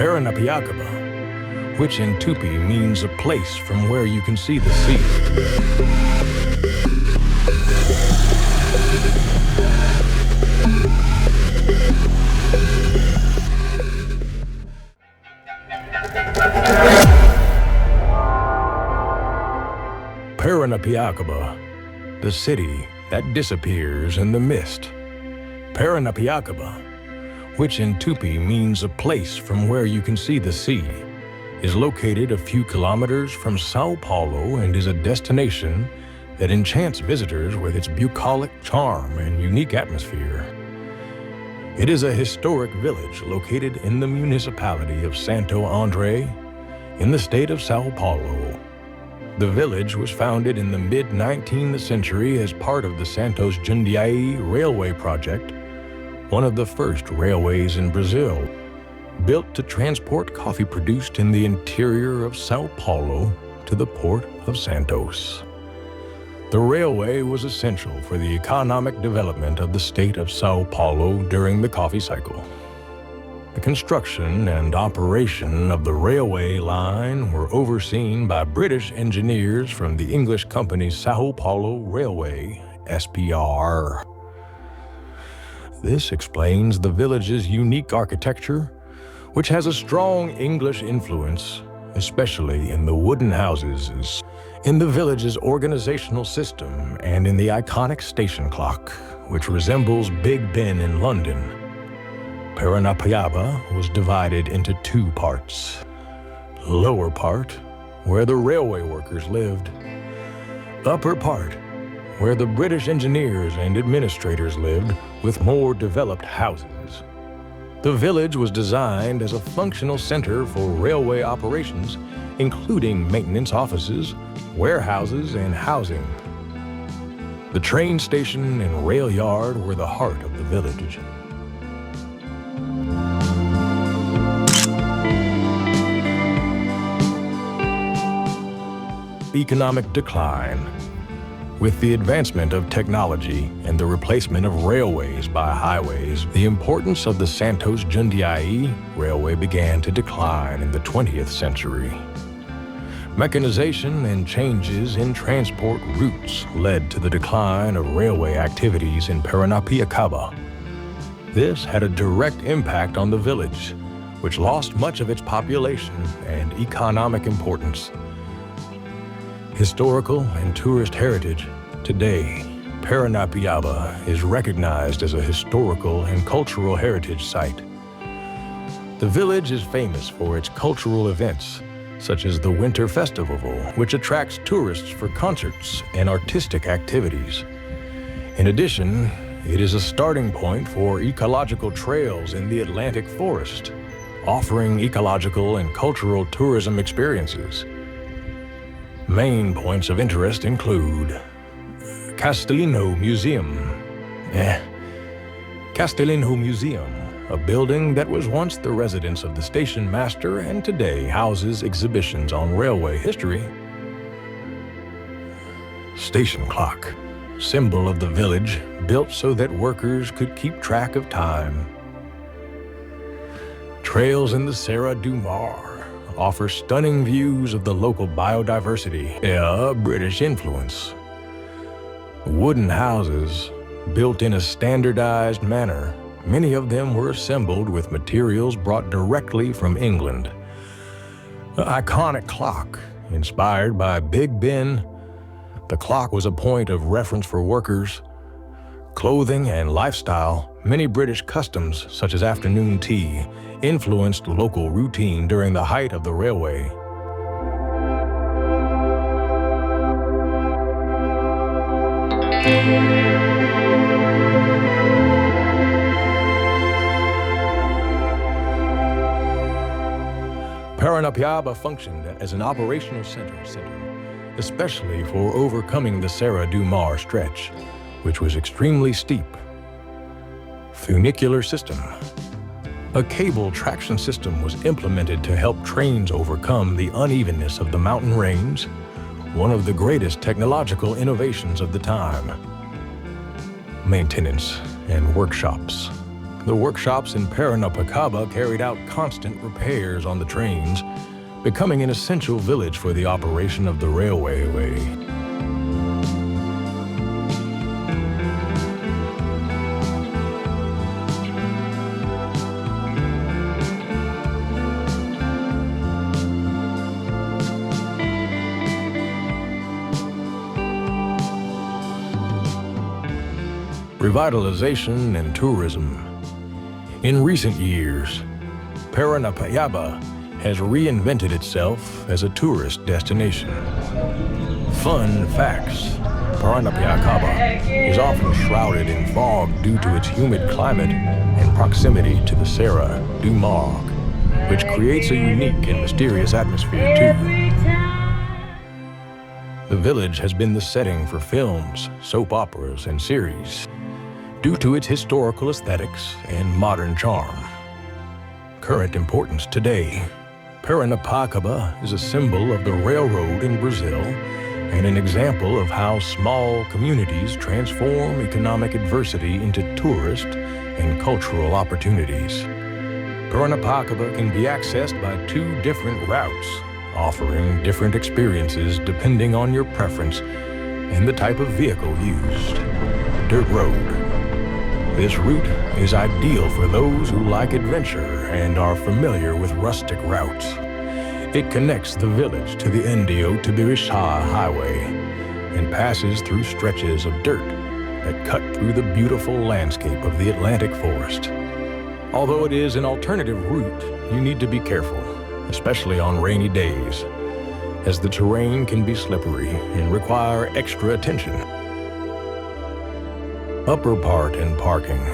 Paranapiacaba, which in Tupi means a place from where you can see the sea. Paranapiacaba, the city that disappears in the mist. Paranapiacaba, which in Tupi means a place from where you can see the sea, is located a few kilometers from São Paulo and is a destination that enchants visitors with its bucolic charm and unique atmosphere. It is a historic village located in the municipality of Santo André in the state of São Paulo. The village was founded in the mid-19th century as part of the Santos Jundiaí Railway project, one of the first railways in Brazil, built to transport coffee produced in the interior of São Paulo to the port of Santos. The railway was essential for the economic development of the state of São Paulo during the coffee cycle. The construction and operation of the railway line were overseen by British engineers from the English company São Paulo Railway, SPR. This explains the village's unique architecture, which has a strong English influence, especially in the wooden houses, in the village's organizational system, and in the iconic station clock, which resembles Big Ben in London. Paranapiacaba was divided into two parts. Lower part, where the railway workers lived. Upper part, where the British engineers and administrators lived, with more developed houses. The village was designed as a functional center for railway operations, including maintenance offices, warehouses, and housing. The train station and rail yard were the heart of the village. Economic decline. With the advancement of technology and the replacement of railways by highways, the importance of the Santos Jundiaí Railway began to decline in the 20th century. Mechanization and changes in transport routes led to the decline of railway activities in Paranapiacaba. This had a direct impact on the village, which lost much of its population and economic importance. Historical and tourist heritage. Today, Paranapiacaba is recognized as a historical and cultural heritage site. The village is famous for its cultural events, such as the Winter Festival, which attracts tourists for concerts and artistic activities. In addition, it is a starting point for ecological trails in the Atlantic forest, offering ecological and cultural tourism experiences. Main points of interest include Castellino Museum. Castellino Museum, a building that was once the residence of the station master and today houses exhibitions on railway history. Station clock, symbol of the village, built so that workers could keep track of time. Trails in the Serra do Mar offer stunning views of the local biodiversity, British influence. Wooden houses, built in a standardized manner, many of them were assembled with materials brought directly from England. The iconic clock, inspired by Big Ben, the clock was a point of reference for workers. Clothing and lifestyle, many British customs, such as afternoon tea, influenced local routine during the height of the railway. Paranapiacaba functioned as an operational center, especially for overcoming the Serra do Mar stretch, which was extremely steep. Funicular system. A cable traction system was implemented to help trains overcome the unevenness of the mountain range, one of the greatest technological innovations of the time. Maintenance and workshops. the workshops in Paranapiacaba carried out constant repairs on the trains, becoming an essential village for the operation of the railway. Revitalization and tourism. In recent years, Paranapiacaba has reinvented itself as a tourist destination. Fun facts: Paranapiacaba is often shrouded in fog due to its humid climate and proximity to the Serra do Mar, which creates a unique and mysterious atmosphere too. The village has been the setting for films, soap operas, and series due to its historical aesthetics and modern charm. Current importance today: Paranapiacaba is a symbol of the railroad in Brazil and an example of how small communities transform economic adversity into tourist and cultural opportunities. Paranapiacaba can be accessed by 2 different routes, offering different experiences depending on your preference and the type of vehicle used. Dirt road. This route is ideal for those who like adventure and are familiar with rustic routes. It connects the village to the Indio Tibiriçá Highway and passes through stretches of dirt that cut through the beautiful landscape of the Atlantic forest. Although it is an alternative route, you need to be careful, especially on rainy days, as the terrain can be slippery and require extra attention. Upper part and parking.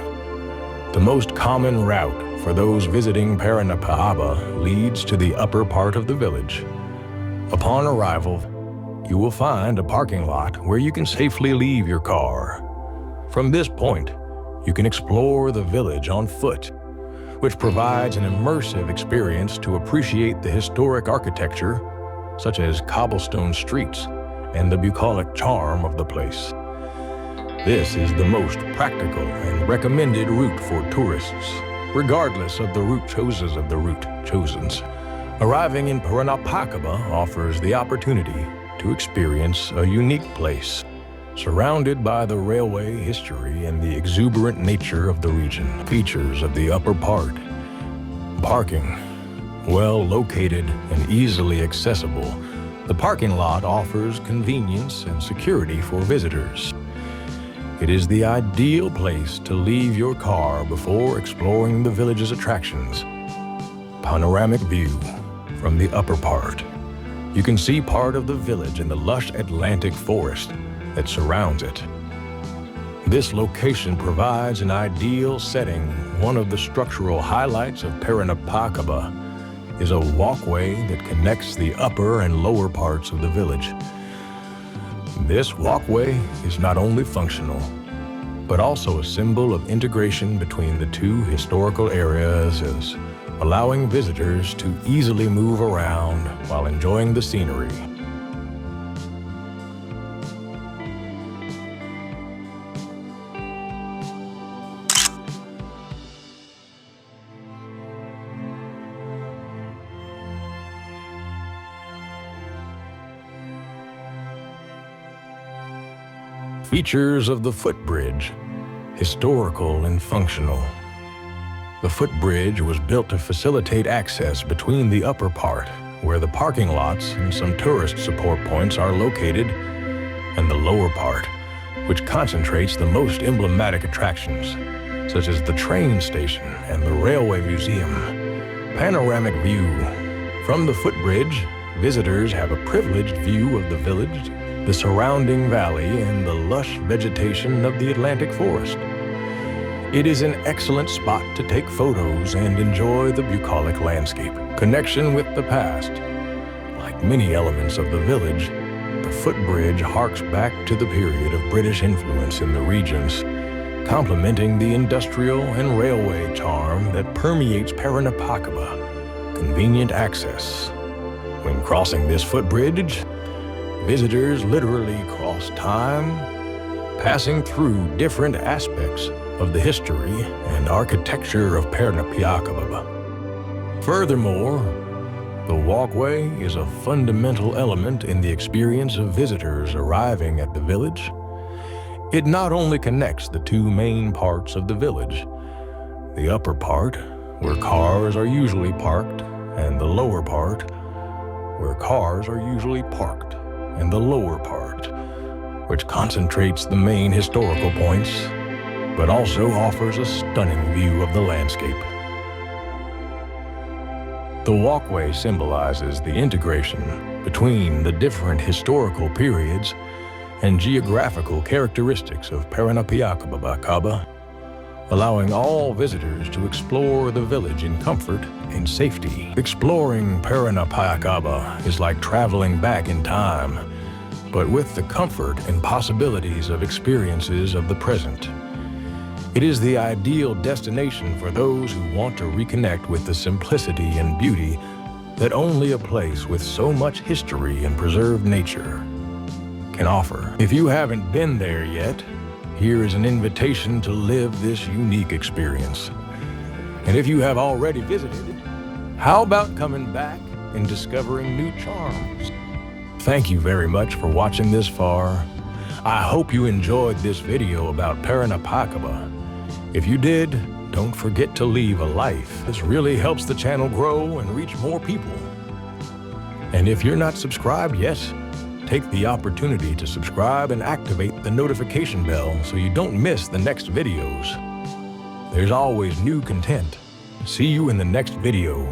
The most common route for those visiting Paranapiacaba leads to the upper part of the village. Upon arrival, you will find a parking lot where you can safely leave your car. From this point, you can explore the village on foot, which provides an immersive experience to appreciate the historic architecture, such as cobblestone streets and the bucolic charm of the place. This is the most practical and recommended route for tourists, regardless of the route chosen. Arriving in Paranapiacaba offers the opportunity to experience a unique place, surrounded by the railway history and the exuberant nature of the region. Features of the upper part. Parking. Well located and easily accessible, the parking lot offers convenience and security for visitors. It is the ideal place to leave your car before exploring the village's attractions. Panoramic view from the upper part. You can see part of the village in the lush Atlantic forest that surrounds it. This location provides an ideal setting. One of the structural highlights of Paranapiacaba is a walkway that connects the upper and lower parts of the village. This walkway is not only functional, but also a symbol of integration between the 2 historical areas, allowing visitors to easily move around while enjoying the scenery. Features of the footbridge, historical and functional. The footbridge was built to facilitate access between the upper part, where the parking lots and some tourist support points are located, and the lower part, which concentrates the most emblematic attractions, such as the train station and the railway museum. Panoramic view. From the footbridge, visitors have a privileged view of the village, the surrounding valley, and the lush vegetation of the Atlantic forest. It is an excellent spot to take photos and enjoy the bucolic landscape. Connection with the past. Like many elements of the village, the footbridge harks back to the period of British influence in the regions, complementing the industrial and railway charm that permeates Paranapiacaba. Convenient access. When crossing this footbridge, visitors literally cross time passing through different aspects of the history and architecture of Paranapiacaba. Furthermore, the walkway is a fundamental element in the experience of visitors arriving at the village. It not only connects the two main parts of the village, the upper part, where cars are usually parked, and the lower part, where cars are usually parked, and the lower part, which concentrates the main historical points, but also offers a stunning view of the landscape. The walkway symbolizes the integration between the different historical periods and geographical characteristics of Paranapiacaba, allowing all visitors to explore the village in comfort and safety. Exploring Paranapiacaba is like traveling back in time, but with the comfort and possibilities of experiences of the present. It is the ideal destination for those who want to reconnect with the simplicity and beauty that only a place with so much history and preserved nature can offer. If you haven't been there yet, here is an invitation to live this unique experience. And if you have already visited, how about coming back and discovering new charms? Thank you very much for watching this far. I hope you enjoyed this video about Paranapiacaba. If you did, don't forget to leave a like. This really helps the channel grow and reach more people. And if you're not subscribed yet, take the opportunity to subscribe and activate the notification bell so you don't miss the next videos. There's always new content. See you in the next video.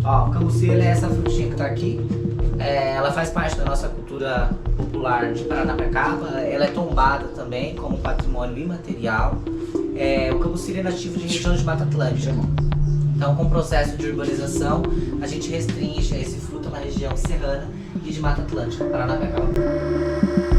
Ó, o cambuci é essa frutinha que tá aqui. Ela faz parte da nossa cultura popular de Paranapiacaba. Ela é tombada também como patrimônio imaterial. O cambuci é nativo de região de Mata Atlântica. Então, com o processo de urbanização, a gente restringe esse fruto a uma região serrana e de Mata Atlântica, Paranapiacaba.